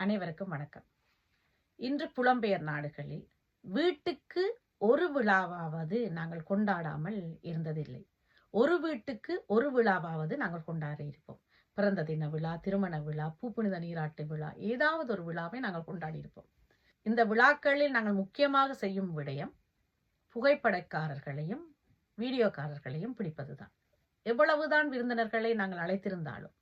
அனைவருக்கும் வணக்கம். இன்று புலம்பெயர் நாடுகளில் வீட்டுக்கு ஒரு விழாவாவது நாங்கள் கொண்டாடாமல் இருந்ததில்லை. ஒரு வீட்டுக்கு ஒரு விழாவாவது நாங்கள் கொண்டாடி இருப்போம். பிறந்த தின விழா, திருமண விழா, பூப்புனித நீராட்டு விழா, ஏதாவது ஒரு விழாவை நாங்கள் கொண்டாடி இருப்போம். இந்த விழாக்களில் நாங்கள் முக்கியமாக செய்யும் விடயம் புகைப்படக்காரர்களையும் வீடியோக்காரர்களையும் பிடிப்பதுதான். எவ்வளவுதான் விருந்தினர்களை நாங்கள் அழைத்திருந்தாலும்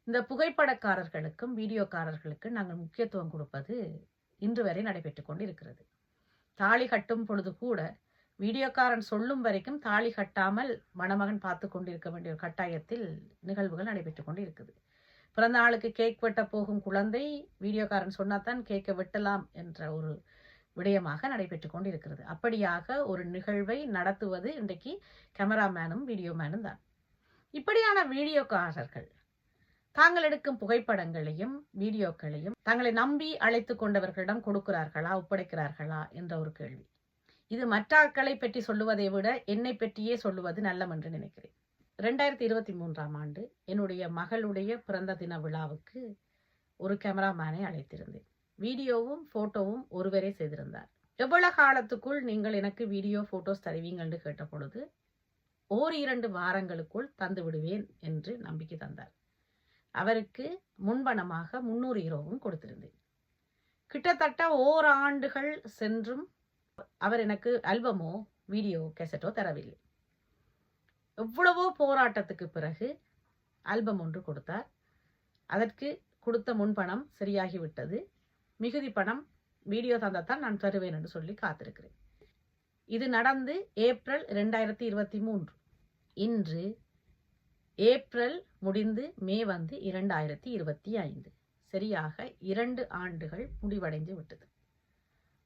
இந்த புகைப்படக்காரர்களுக்கும் வீடியோக்காரர்களுக்கு நாங்கள் முக்கியத்துவம் கொடுப்பது இன்று வரை நடைபெற்றுக் கொண்டு இருக்கிறது. தாலி கட்டும் பொழுது கூட வீடியோக்காரன் சொல்லும் வரைக்கும் தாலி கட்டாமல் மணமகன் பார்த்து கொண்டிருக்க வேண்டிய ஒரு கட்டாயத்தில் நிகழ்வுகள் நடைபெற்றுக் கொண்டு இருக்குது. பிறந்த நாளுக்கு கேக் வெட்ட போகும் குழந்தை வீடியோக்காரன் சொன்னாதான் கேக்கை வெட்டலாம் என்ற ஒரு விடயமாக நடைபெற்றுக் கொண்டு இருக்கிறது. அப்படியாக ஒரு நிகழ்வை நடத்துவது இன்றைக்கு கேமராமேனும் வீடியோமேனும் தான். இப்படியான வீடியோக்காரர்கள் தாங்கள் எடுக்கும் புகைப்படங்களையும் வீடியோக்களையும் தங்களை நம்பி அழைத்து கொண்டவர்களிடம் கொடுக்கிறார்களா, ஒப்படைக்கிறார்களா என்ற ஒரு கேள்வி. இது மற்ற ஆட்களை பற்றி சொல்லுவதை விட என்னை பற்றியே சொல்லுவது நல்லம் என்று நினைக்கிறேன். 2023 ஆண்டு என்னுடைய மகளுடைய பிறந்த தின விழாவுக்கு ஒரு கேமராமேனை அழைத்திருந்தேன். வீடியோவும் போட்டோவும் ஒருவரே செய்திருந்தார். எவ்வளவு காலத்துக்குள் நீங்கள் எனக்கு வீடியோ போட்டோஸ் தருவீங்க என்று கேட்ட பொழுது 1-2 வாரங்களுக்குள் தந்து விடுவேன் என்று நம்பிக்கை தந்தார். அவருக்கு முன்பணமாக 300 யூரோவும் கொடுத்திருந்தேன். கிட்டத்தட்ட ஓராண்டுகள் சென்றும் அவர் எனக்கு ஆல்பமோ வீடியோ கேசட்டோ தரவில்லை. எவ்வளவோ போராட்டத்துக்கு பிறகு ஆல்பம் ஒன்று கொடுத்தார். அதற்கு கொடுத்த முன்பணம் சரியாகிவிட்டது. மிகுதி பணம் வீடியோ தந்தத்தான் நான் தருவேன் என்று சொல்லி காத்திருக்கிறேன். இது நடந்து ஏப்ரல் 2023. இன்று ஏப்ரல் முடிந்து மே 2025. சரியாக 2 ஆண்டுகள் முடிவடைந்து விட்டது.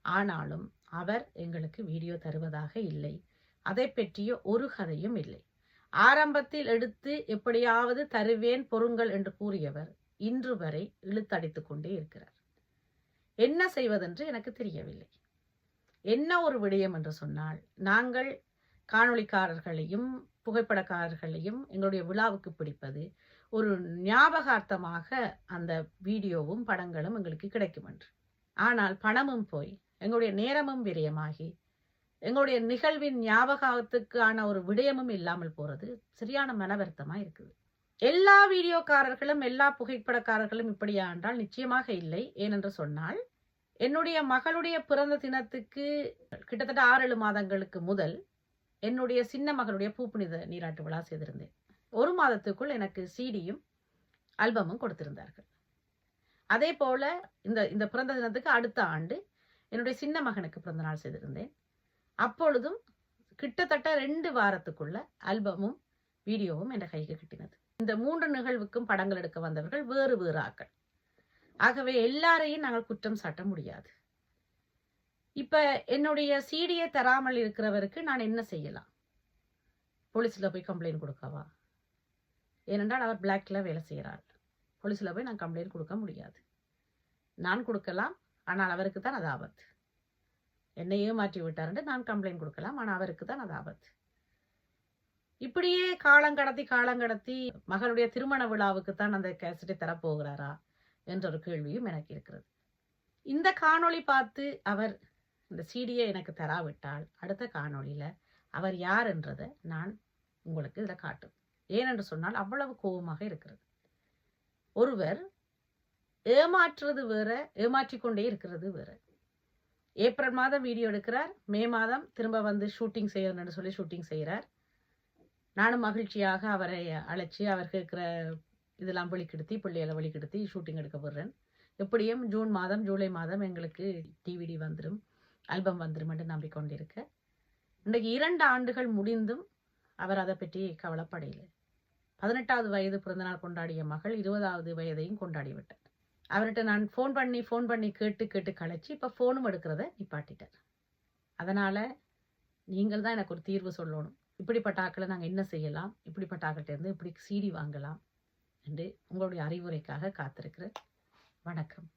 ஆனாலும் அவர் எங்களுக்கு வீடியோ தருவதாக இல்லை. அதை பற்றிய ஒரு கதையும் இல்லை. ஆரம்பத்தில் எடுத்து எப்படியாவது தருவேன் பொறுங்கள் என்று கூறியவர் இன்று வரை இழுத்தடித்துக் கொண்டே இருக்கிறார். என்ன செய்வதென்று எனக்கு தெரியவில்லை. என்ன ஒரு விடயம் என்று சொன்னால், நாங்கள் காணொளிக்காரர்களையும் புகைப்படக்காரர்களையும் எங்களுடைய விழாவுக்கு பிடிப்பது ஒரு ஞாபகார்த்தமாக அந்த வீடியோவும் படங்களும் எங்களுக்கு கிடைக்கும் என்று. ஆனால் பணமும் போய் எங்களுடைய நேரமும் விரயமாகி எங்களுடைய நிகழ்வின் ஞாபகத்துக்கான ஒரு விடயமும் இல்லாமல் போறது சரியான மனவருத்தமா இருக்குது. எல்லா வீடியோக்காரர்களும் எல்லா புகைப்படக்காரர்களும் இப்படியா என்றால் நிச்சயமாக இல்லை. ஏனென்று சொன்னால், என்னுடைய மகளுடைய பிறந்த தினத்துக்கு கிட்டத்தட்ட 6-7 மாதங்களுக்கு முதல் என்னுடைய சின்ன மகளுடைய பூப்புனித நீராட்டு விழா செய்திருந்தேன். 1 மாதத்துக்குள் எனக்கு சிடியும் ஆல்பமும் கொடுத்திருந்தார்கள். அதே போல இந்த பிறந்த தினத்துக்கு அடுத்த ஆண்டு என்னுடைய சின்ன மகனுக்கு பிறந்த நாள் செய்திருந்தேன். அப்பொழுதும் கிட்டத்தட்ட 2 வாரத்துக்குள்ள ஆல்பமும் வீடியோவும் என்ற கைக்கு கிட்டினது. இந்த 3 நிகழ்வுக்கும் படங்கள் எடுக்க வந்தவர்கள் வேறு வேறு ஆக்கள். ஆகவே எல்லாரையும் நாங்கள் குற்றம் சாட்ட முடியாது. இப்ப என்னுடைய சிடியை தராமல் இருக்கிறவருக்கு நான் என்ன செய்யலாம்? போலீஸ்ல போய் கம்ப்ளைண்ட் கொடுக்கவா? ஏனென்றால் அவர் பிளாக்ல வேலை செய்கிறார். போலீஸ்ல போய் நான் கம்ப்ளைண்ட் கொடுக்க முடியாது. நான் கொடுக்கலாம், ஆனால் அவருக்கு தான் அது ஆபத்து. என்னை ஏமாற்றி விட்டார் நான் கம்ப்ளைண்ட் கொடுக்கலாம், ஆனால் அவருக்கு தான் அது ஆபத்து. இப்படியே காலங்கடத்தி மகளுடைய திருமண விழாவுக்கு தான் அந்த கேசட்டை தரப்போகிறாரா என்ற ஒரு கேள்வியும் எனக்கு இருக்கிறது. இந்த காணொளி பார்த்து அவர் இந்த சிடியை எனக்கு தராவிட்டால் அடுத்த காணொளியில அவர் யார் என்றதை நான் உங்களுக்கு இதில் காட்டும். ஏனென்று சொன்னால் அவ்வளவு கோபமாக இருக்கிறது. ஒருவர் ஏமாற்றுறது வேற, ஏமாற்றிக்கொண்டே இருக்கிறது வேற. ஏப்ரல் மாதம் வீடியோ எடுக்கிறார், மே மாதம் திரும்ப ஷூட்டிங் செய்யணும்னு சொல்லி ஷூட்டிங் செய்கிறார். நானும் மகிழ்ச்சியாக அவரை அழைச்சி அவர் கேட்கிற இதெல்லாம் வெளிக்கெடுத்தி பிள்ளைகளை வெளிக்கெடுத்தி ஷூட்டிங் எடுக்க போடுறேன். எப்படியும் ஜூன் மாதம் ஜூலை மாதம் எங்களுக்கு டிவிடி வந்துடும், ஆல்பம் வந்துடும் என்று நம்பிக்கொண்டிருக்க, இன்றைக்கு 2 ஆண்டுகள் முடிந்தும் அவர் அதை பற்றி கவலைப்படையில்லை. 18வது வயது பிறந்தநாள் கொண்டாடிய மகள் 20வது வயதையும் கொண்டாடிவிட்டார். அவர்கிட்ட நான் ஃபோன் பண்ணி கேட்டு கழிச்சு இப்போ ஃபோனும் எடுக்கிறத நிப்பாட்டிட்டார். அதனால நீங்கள் தான் எனக்கு ஒரு தீர்வு சொல்லணும். இப்படிப்பட்ட ஆக்களை நாங்கள் என்ன செய்யலாம், இப்படிப்பட்ட ஆக்கள்கிட்ட இருந்து இப்படி சிடி வாங்கலாம் என்று உங்களுடைய அறிவுரைக்காக காத்திருக்கிறேன். வணக்கம்.